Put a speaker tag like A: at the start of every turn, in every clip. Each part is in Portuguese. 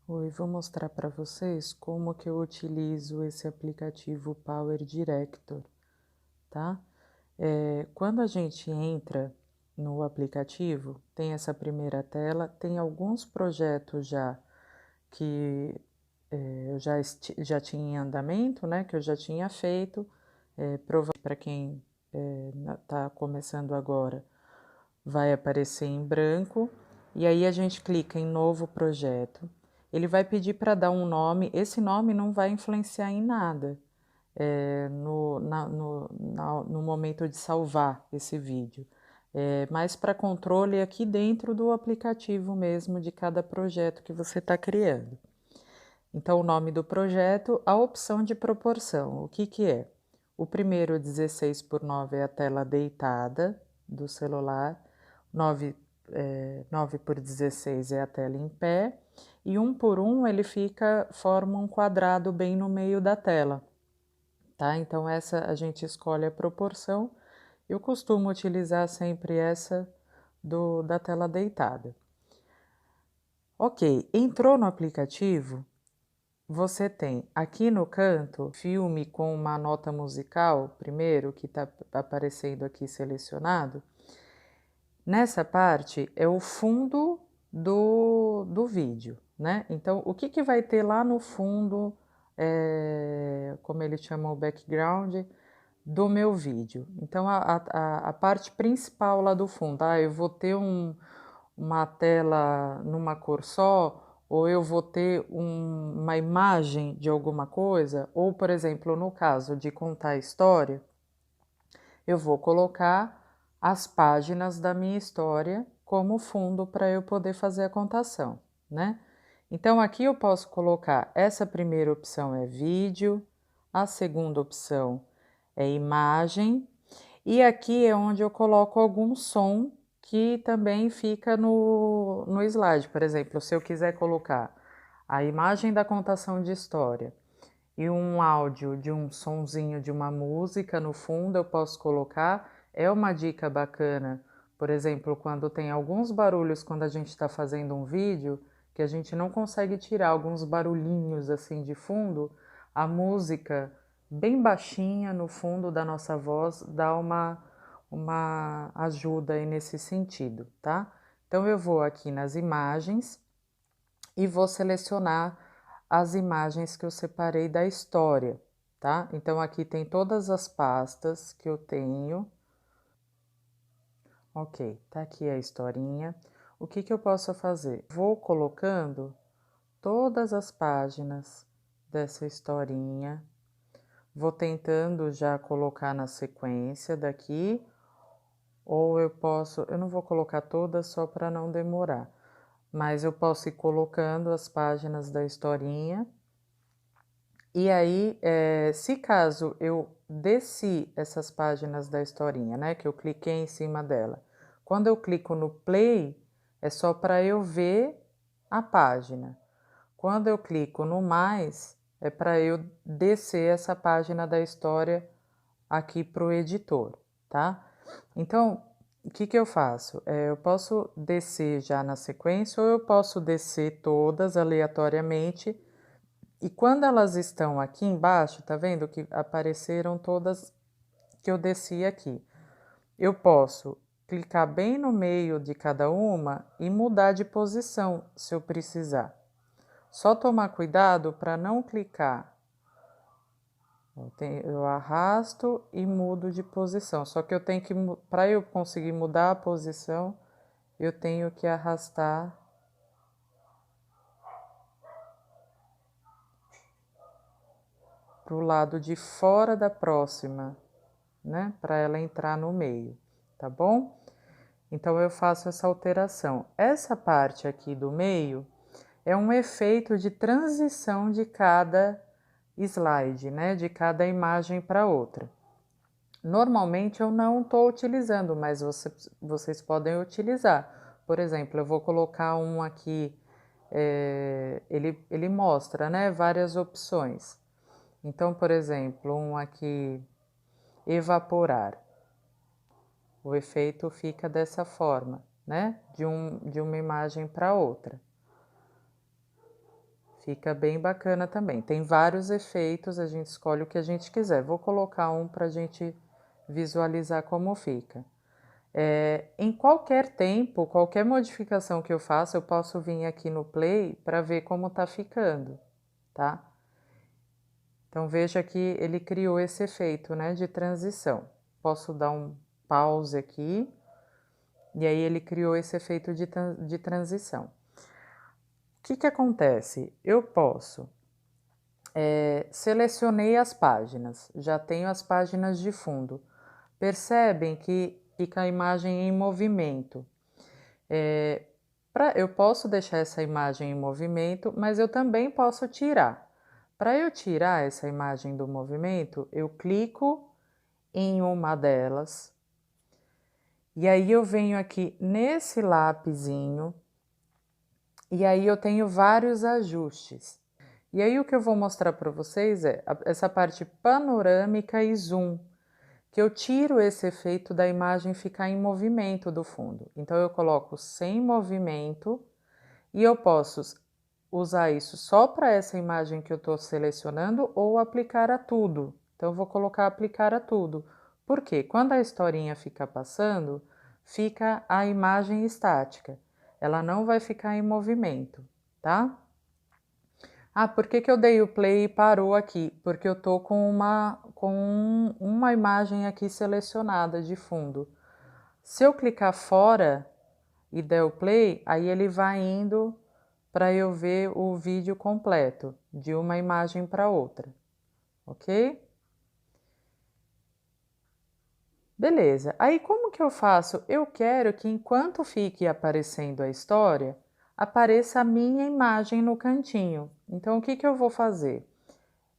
A: Oi, vou mostrar para vocês como que eu utilizo esse aplicativo Power Director, tá? Quando a gente entra no aplicativo, tem essa primeira tela, tem alguns projetos já que eu já tinha em andamento, né? Que eu já tinha feito, provavelmente para quem está começando agora, vai aparecer em branco, e aí a gente clica em novo projeto. Ele vai pedir para dar um nome, esse nome não vai influenciar em nada no momento de salvar esse vídeo. Mas para controle aqui dentro do aplicativo mesmo de cada projeto que você está criando. Então, o nome do projeto, a opção de proporção, o que que é? O primeiro 16:9 é a tela deitada do celular, 9:16 é a tela em pé, e 1:1 ele forma um quadrado bem no meio da tela, tá? Então essa a gente escolhe a proporção, eu costumo utilizar sempre essa da tela deitada. Ok, entrou no aplicativo, você tem aqui no canto filme com uma nota musical, primeiro, que está aparecendo aqui selecionado. Nessa parte é o fundo do vídeo, né? Então, o que vai ter lá no fundo, como ele chama o background, do meu vídeo? Então, a parte principal lá do fundo, eu vou ter uma tela numa cor só, ou eu vou ter uma imagem de alguma coisa, ou, por exemplo, no caso de contar a história, eu vou colocar as páginas da minha história como fundo para eu poder fazer a contação, né? Então, aqui eu posso colocar, essa primeira opção é vídeo, a segunda opção é imagem, e aqui é onde eu coloco algum som que também fica no slide. Por exemplo, se eu quiser colocar a imagem da contação de história e um áudio de um sonzinho de uma música no fundo, eu posso colocar. É uma dica bacana, por exemplo, quando tem alguns barulhos quando a gente está fazendo um vídeo, que a gente não consegue tirar alguns barulhinhos assim de fundo, a música bem baixinha no fundo da nossa voz dá uma ajuda aí nesse sentido, tá? Então eu vou aqui nas imagens e vou selecionar as imagens que eu separei da história, tá? Então aqui tem todas as pastas que eu tenho. Ok, tá aqui a historinha. O que que eu posso fazer? Vou colocando todas as páginas dessa historinha. Vou tentando já colocar na sequência daqui, ou eu não vou colocar todas só para não demorar, mas eu posso ir colocando as páginas da historinha. E aí, se caso eu desci essas páginas da historinha, né, que eu cliquei em cima dela, quando eu clico no play, é só para eu ver a página. Quando eu clico no mais, é para eu descer essa página da história aqui para o editor, tá? Então, o que que eu faço? Eu posso descer já na sequência ou eu posso descer todas aleatoriamente, e quando elas estão aqui embaixo, tá vendo que apareceram todas que eu desci aqui? Eu posso clicar bem no meio de cada uma e mudar de posição se eu precisar. Só tomar cuidado para não clicar. Eu arrasto e mudo de posição. Só que eu tenho que, para eu conseguir mudar a posição, eu tenho que arrastar para o lado de fora da próxima, né? Para ela entrar no meio, tá bom? Então eu faço essa alteração. Essa parte aqui do meio é um efeito de transição de cada slide, né? De cada imagem para outra. Normalmente eu não estou utilizando, mas vocês podem utilizar. Por exemplo, eu vou colocar um aqui, ele mostra, né, várias opções. Então, por exemplo, um aqui, evaporar. O efeito fica dessa forma, né, de uma imagem para outra. Fica bem bacana também. Tem vários efeitos, a gente escolhe o que a gente quiser. Vou colocar um para a gente visualizar como fica. Em qualquer tempo, qualquer modificação que eu faça, eu posso vir aqui no play para ver como tá ficando, tá? Então veja que ele criou esse efeito, né, de transição. Posso dar um pause aqui, e aí ele criou esse efeito de transição. O que acontece? Eu posso, selecionei as páginas, já tenho as páginas de fundo. Percebem que fica a imagem em movimento. Eu posso deixar essa imagem em movimento, mas eu também posso tirar. Para eu tirar essa imagem do movimento, eu clico em uma delas, e aí eu venho aqui nesse lapisinho, e aí eu tenho vários ajustes. E aí o que eu vou mostrar para vocês é essa parte panorâmica e zoom, que eu tiro esse efeito da imagem ficar em movimento do fundo. Então eu coloco sem movimento e eu posso usar isso só para essa imagem que eu estou selecionando ou aplicar a tudo. Então eu vou colocar aplicar a tudo. Porque quando a historinha fica passando, fica a imagem estática. Ela não vai ficar em movimento, tá? Ah, por que eu dei o play e parou aqui? Porque eu tô com uma imagem aqui selecionada de fundo. Se eu clicar fora e der o play, aí ele vai indo para eu ver o vídeo completo, de uma imagem para outra, ok? Beleza, aí como que eu faço? Eu quero que enquanto fique aparecendo a história, apareça a minha imagem no cantinho. Então o que eu vou fazer?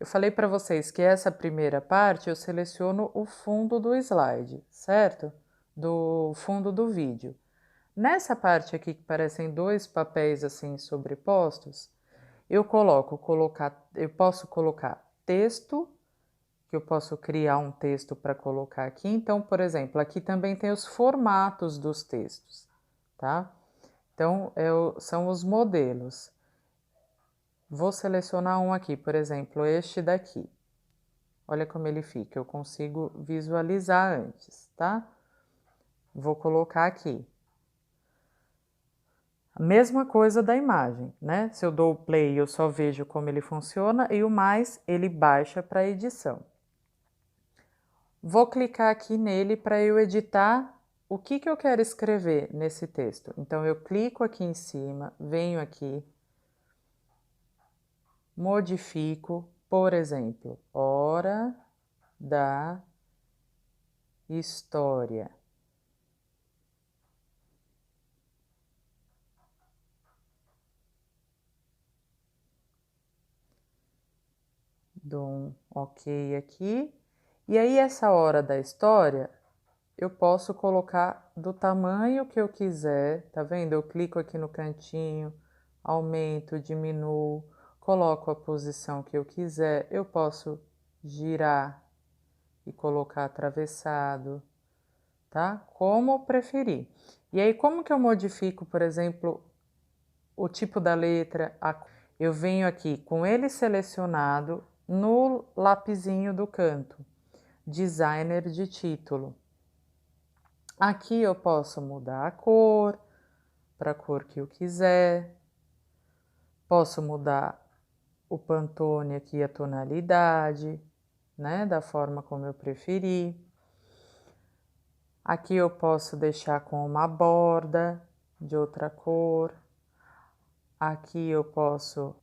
A: Eu falei para vocês que essa primeira parte eu seleciono o fundo do slide, certo? Do fundo do vídeo. Nessa parte aqui que parecem dois papéis assim sobrepostos, eu posso colocar texto, que eu posso criar um texto para colocar aqui. Então, por exemplo, aqui também tem os formatos dos textos, tá? Então, são os modelos. Vou selecionar um aqui, por exemplo, este daqui. Olha como ele fica, eu consigo visualizar antes, tá? Vou colocar aqui. A mesma coisa da imagem, né? Se eu dou o play, eu só vejo como ele funciona e o mais, ele baixa para edição. Vou clicar aqui nele para eu editar o que eu quero escrever nesse texto. Então, eu clico aqui em cima, venho aqui, modifico, por exemplo, hora da história. Dou um ok aqui. E aí, essa hora da história, eu posso colocar do tamanho que eu quiser, tá vendo? Eu clico aqui no cantinho, aumento, diminuo, coloco a posição que eu quiser. Eu posso girar e colocar atravessado, tá? Como preferir. E aí, como que eu modifico, por exemplo, o tipo da letra? Eu venho aqui com ele selecionado no lapisinho do canto, designer de título. Aqui eu posso mudar a cor para a cor que eu quiser. Posso mudar o Pantone aqui, a tonalidade, né, da forma como eu preferir. Aqui eu posso deixar com uma borda de outra cor. Aqui eu posso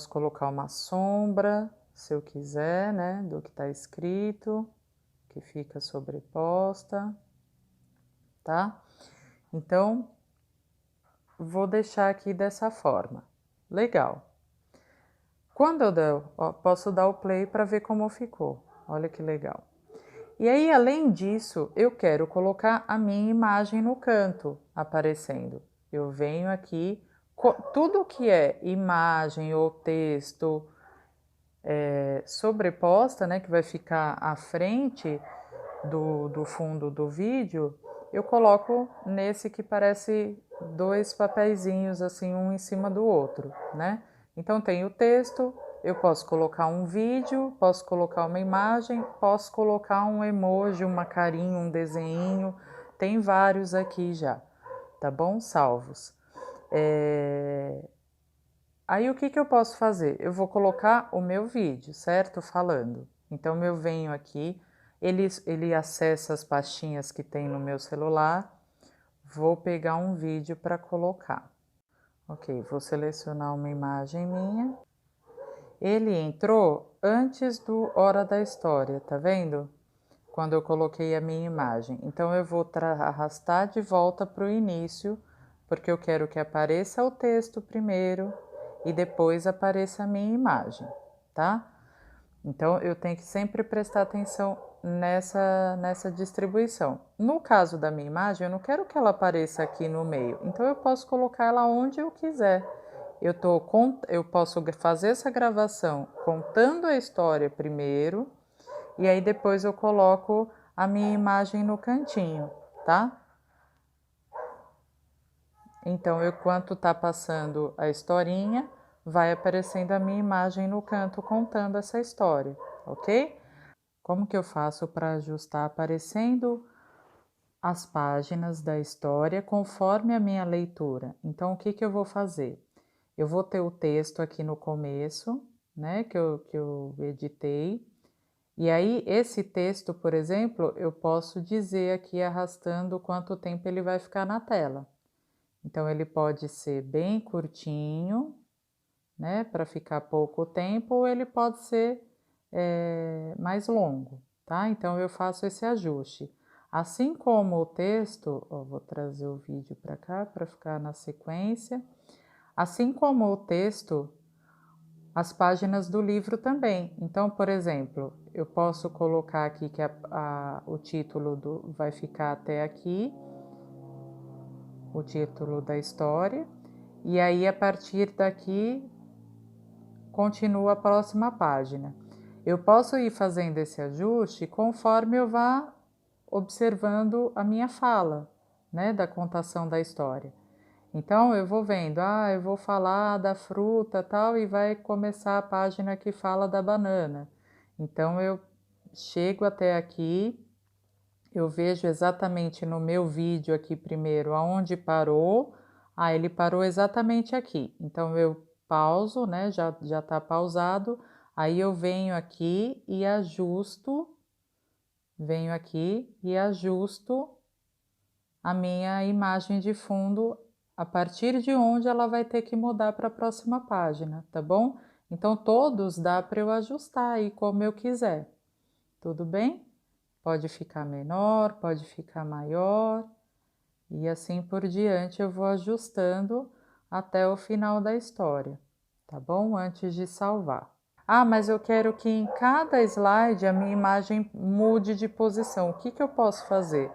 A: colocar uma sombra, se eu quiser, né, do que está escrito, que fica sobreposta, tá? Então, vou deixar aqui dessa forma. Legal. Quando eu der, posso dar o play para ver como ficou. Olha que legal. E aí, além disso, eu quero colocar a minha imagem no canto aparecendo. Eu venho aqui, tudo que é imagem ou texto sobreposta, né, que vai ficar à frente do fundo do vídeo, eu coloco nesse que parece dois papeizinhos assim, um em cima do outro, né? Então tem o texto, eu posso colocar um vídeo, posso colocar uma imagem, posso colocar um emoji, uma carinha, um desenho, tem vários aqui já, tá bom? Salvos. Aí o que eu posso fazer? Eu vou colocar o meu vídeo, certo? Falando. Então eu venho aqui, ele acessa as pastinhas que tem no meu celular, vou pegar um vídeo para colocar. Ok, vou selecionar uma imagem minha. Ele entrou antes do Hora da História, tá vendo? Quando eu coloquei a minha imagem. Então eu vou arrastar de volta para o início, porque eu quero que apareça o texto primeiro e depois apareça a minha imagem, tá? Então eu tenho que sempre prestar atenção nessa distribuição. No caso da minha imagem, eu não quero que ela apareça aqui no meio, então eu posso colocar ela onde eu quiser. Eu posso fazer essa gravação contando a história primeiro, e aí depois eu coloco a minha imagem no cantinho, tá? Então, enquanto tá passando a historinha, vai aparecendo a minha imagem no canto contando essa história, ok? Como que eu faço para ajustar aparecendo as páginas da história conforme a minha leitura? Então, o que eu vou fazer? Eu vou ter o texto aqui no começo, né, que eu editei. E aí, esse texto, por exemplo, eu posso dizer aqui arrastando quanto tempo ele vai ficar na tela. Então, ele pode ser bem curtinho, né, para ficar pouco tempo, ou ele pode ser mais longo, tá? Então, eu faço esse ajuste. Assim como o texto, ó, vou trazer o vídeo para cá para ficar na sequência. Assim como o texto, as páginas do livro também. Então, por exemplo, eu posso colocar aqui que o título vai ficar até aqui, o título da história, e aí a partir daqui continua a próxima página. Eu posso ir fazendo esse ajuste conforme eu vá observando a minha fala, né, da contação da história. Então eu vou vendo, eu vou falar da fruta tal e vai começar a página que fala da banana. Então eu chego até aqui, eu vejo exatamente no meu vídeo aqui primeiro aonde parou. Ele parou exatamente aqui. Então eu pauso, né? Já está pausado. Aí eu venho aqui e ajusto, a minha imagem de fundo a partir de onde ela vai ter que mudar para a próxima página, tá bom? Então todos dá para eu ajustar aí como eu quiser, tudo bem? Pode ficar menor, pode ficar maior, e assim por diante eu vou ajustando até o final da história, tá bom? Antes de salvar. Mas eu quero que em cada slide a minha imagem mude de posição. O que eu posso fazer?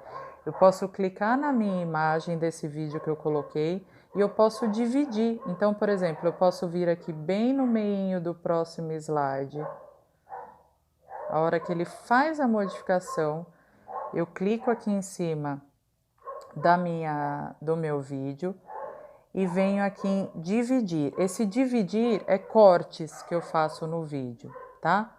A: Eu posso clicar na minha imagem desse vídeo que eu coloquei e eu posso dividir. Então, por exemplo, eu posso vir aqui bem no meio do próximo slide. A hora que ele faz a modificação, eu clico aqui em cima do meu vídeo e venho aqui em dividir. Esse dividir é cortes que eu faço no vídeo, tá?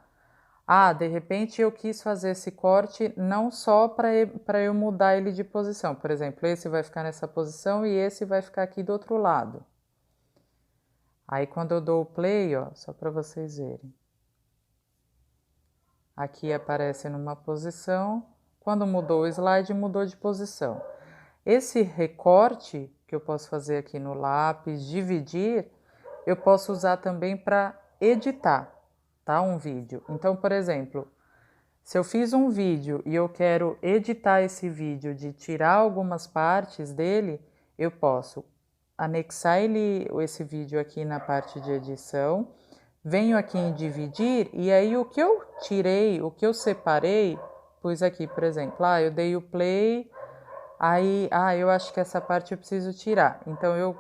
A: De repente eu quis fazer esse corte não só para eu mudar ele de posição. Por exemplo, esse vai ficar nessa posição e esse vai ficar aqui do outro lado. Aí quando eu dou o play, ó, só para vocês verem. Aqui aparece numa posição. Quando mudou o slide, mudou de posição. Esse recorte que eu posso fazer aqui no lápis, dividir, eu posso usar também para editar, tá? Um vídeo. Então, por exemplo, se eu fiz um vídeo e eu quero editar esse vídeo, de tirar algumas partes dele, eu posso anexar esse vídeo aqui na parte de edição, venho aqui em dividir e aí o que eu tirei, o que eu separei, pus aqui, por exemplo, eu dei o play, aí, eu acho que essa parte eu preciso tirar. Então eu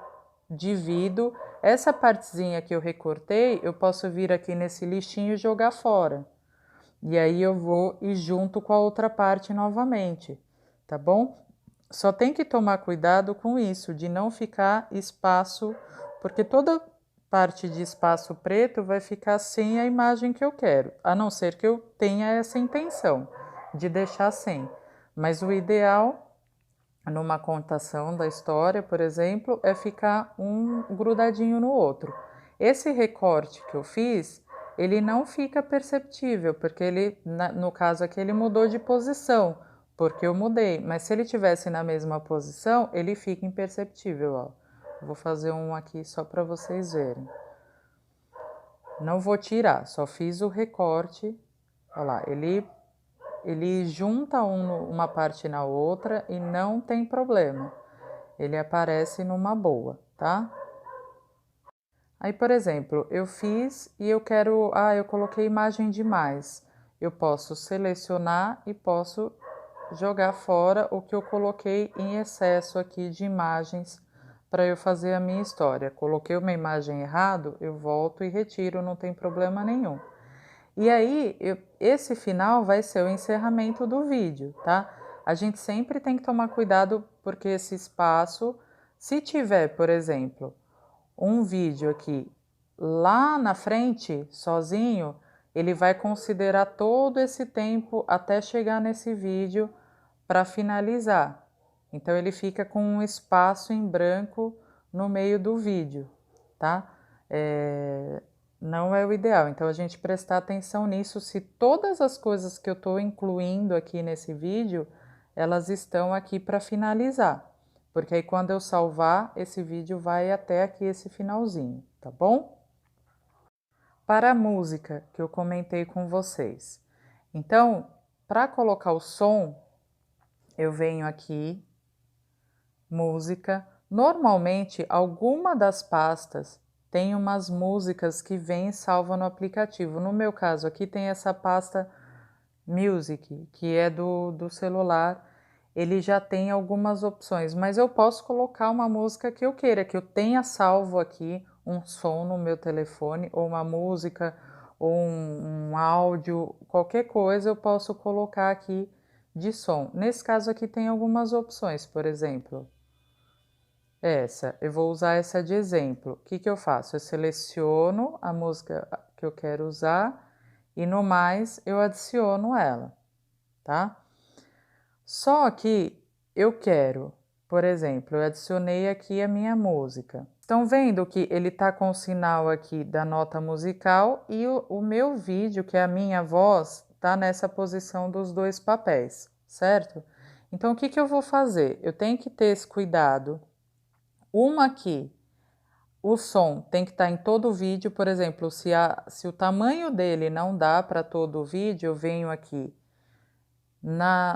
A: divido, essa partezinha que eu recortei, eu posso vir aqui nesse lixinho e jogar fora. E aí eu vou e junto com a outra parte novamente, tá bom? Só tem que tomar cuidado com isso, de não ficar espaço, porque toda parte de espaço preto vai ficar sem a imagem que eu quero, a não ser que eu tenha essa intenção de deixar sem. Mas o ideal, numa contação da história, por exemplo, é ficar um grudadinho no outro. Esse recorte que eu fiz, ele não fica perceptível, porque ele, no caso aqui, ele mudou de posição, porque eu mudei. Mas se ele tivesse na mesma posição, ele fica imperceptível, ó. Vou fazer um aqui só para vocês verem. Não vou tirar, só fiz o recorte. Olha lá, ele junta uma parte na outra e não tem problema. Ele aparece numa boa, tá? Aí, por exemplo, eu fiz e eu quero... eu coloquei imagem demais. Eu posso selecionar e posso jogar fora o que eu coloquei em excesso aqui de imagens para eu fazer a minha história. Coloquei uma imagem errado, eu volto e retiro, não tem problema nenhum. E aí, esse final vai ser o encerramento do vídeo, tá? A gente sempre tem que tomar cuidado porque esse espaço, se tiver, por exemplo, um vídeo aqui lá na frente, sozinho, ele vai considerar todo esse tempo até chegar nesse vídeo para finalizar. Então, ele fica com um espaço em branco no meio do vídeo, tá? Não é o ideal. Então, a gente prestar atenção nisso se todas as coisas que eu estou incluindo aqui nesse vídeo, elas estão aqui para finalizar. Porque aí quando eu salvar, esse vídeo vai até aqui esse finalzinho, tá bom? Para a música que eu comentei com vocês. Então, para colocar o som, eu venho aqui, música. Normalmente, alguma das pastas tem umas músicas que vem salva no aplicativo. No meu caso aqui tem essa pasta Music, que é do celular. Ele já tem algumas opções, mas eu posso colocar uma música que eu queira, que eu tenha salvo aqui um som no meu telefone, ou uma música, ou um áudio, qualquer coisa eu posso colocar aqui de som. Nesse caso aqui tem algumas opções, por exemplo, eu vou usar essa de exemplo. O que eu faço? Eu seleciono a música que eu quero usar e no mais eu adiciono ela, tá? Só que eu quero, por exemplo, eu adicionei aqui a minha música. Estão vendo que ele está com o sinal aqui da nota musical e o meu vídeo, que é a minha voz, está nessa posição dos dois papéis, certo? Então, o que eu vou fazer? Eu tenho que ter esse cuidado. Uma aqui, o som tem que estar em todo o vídeo, por exemplo, se o tamanho dele não dá para todo o vídeo, eu venho aqui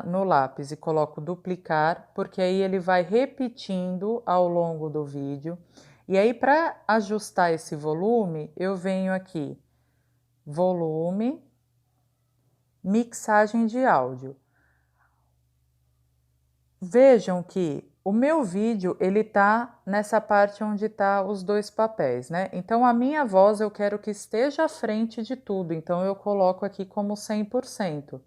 A: no lápis e coloco duplicar, porque aí ele vai repetindo ao longo do vídeo. E aí, para ajustar esse volume, eu venho aqui, volume, mixagem de áudio. Vejam que o meu vídeo, ele tá nessa parte onde tá os dois papéis, né? Então, a minha voz eu quero que esteja à frente de tudo, então eu coloco aqui como 100%.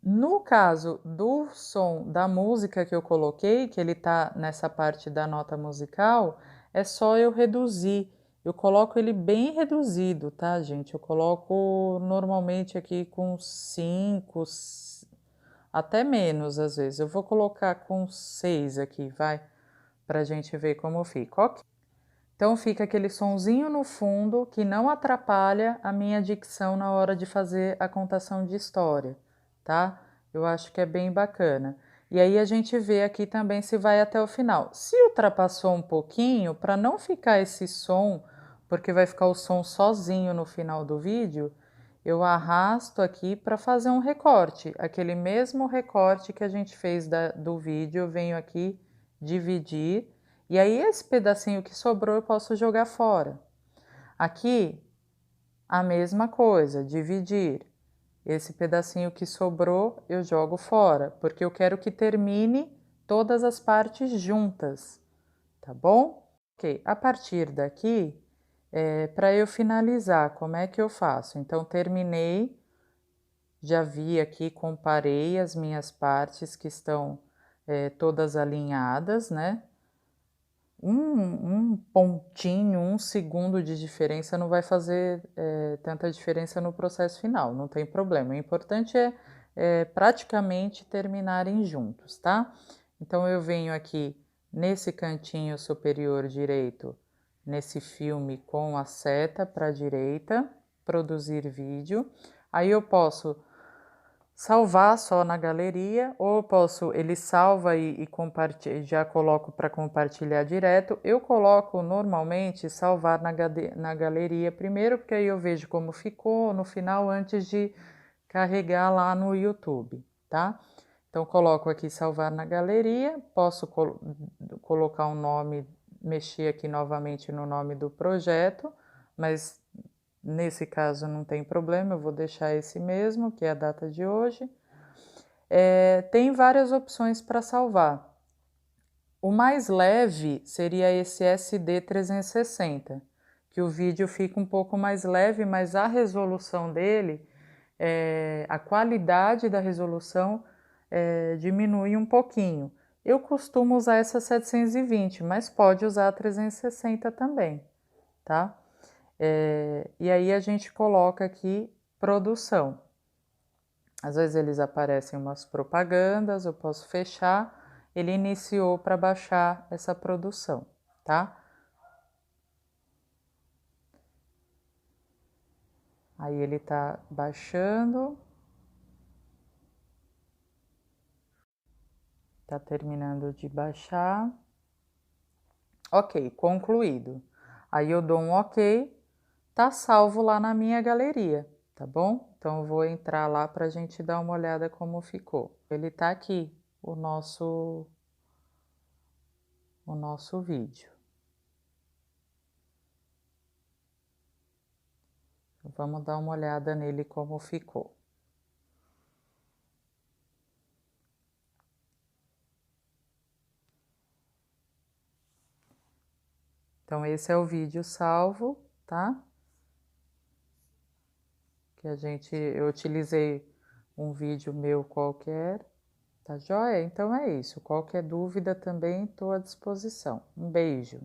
A: No caso do som da música que eu coloquei, que ele tá nessa parte da nota musical, é só eu reduzir. Eu coloco ele bem reduzido, tá, gente? Eu coloco normalmente aqui com 5, até menos às vezes. Eu vou colocar com 6 aqui, vai, pra gente ver como fica, ok? Então fica aquele sonzinho no fundo que não atrapalha a minha dicção na hora de fazer a contação de história, tá? Eu acho que é bem bacana. E aí a gente vê aqui também se vai até o final. Se ultrapassou um pouquinho, para não ficar esse som, porque vai ficar o som sozinho no final do vídeo, eu arrasto aqui para fazer um recorte. Aquele mesmo recorte que a gente fez do vídeo, eu venho aqui dividir. E aí esse pedacinho que sobrou eu posso jogar fora. Aqui, a mesma coisa, dividir. Esse pedacinho que sobrou eu jogo fora, porque eu quero que termine todas as partes juntas, tá bom? Ok, a partir daqui, para eu finalizar, como é que eu faço? Então, terminei, já vi aqui, comparei as minhas partes que estão todas alinhadas, né? um pontinho, um segundo de diferença não vai fazer tanta diferença no processo final, não tem problema. O importante é praticamente terminarem juntos, tá? Então eu venho aqui nesse cantinho superior direito, nesse filme com a seta para a direita, produzir vídeo. Aí eu posso salvar só na galeria, ou posso, ele salva e já coloco para compartilhar direto. Eu coloco normalmente salvar na galeria primeiro, porque aí eu vejo como ficou no final antes de carregar lá no YouTube, tá? Então coloco aqui salvar na galeria, posso colocar um nome, mexer aqui novamente no nome do projeto, mas nesse caso não tem problema, eu vou deixar esse mesmo, que é a data de hoje. Tem várias opções para salvar. O mais leve seria esse SD 360, que o vídeo fica um pouco mais leve, mas a resolução dele, a qualidade da resolução diminui um pouquinho. Eu costumo usar essa 720, mas pode usar a 360 também, tá? E aí a gente coloca aqui produção. Às vezes eles aparecem umas propagandas, eu posso fechar. Ele iniciou para baixar essa produção, tá? Aí ele tá baixando. Tá terminando de baixar. Ok, concluído. Aí eu dou um ok, tá salvo lá na minha galeria, tá bom? Então eu vou entrar lá para a gente dar uma olhada como ficou. Ele tá aqui, o nosso vídeo. Vamos dar uma olhada nele como ficou. Então esse é o vídeo salvo, tá? Eu utilizei um vídeo meu qualquer, tá joia? Então é isso. Qualquer dúvida também estou à disposição. Um beijo.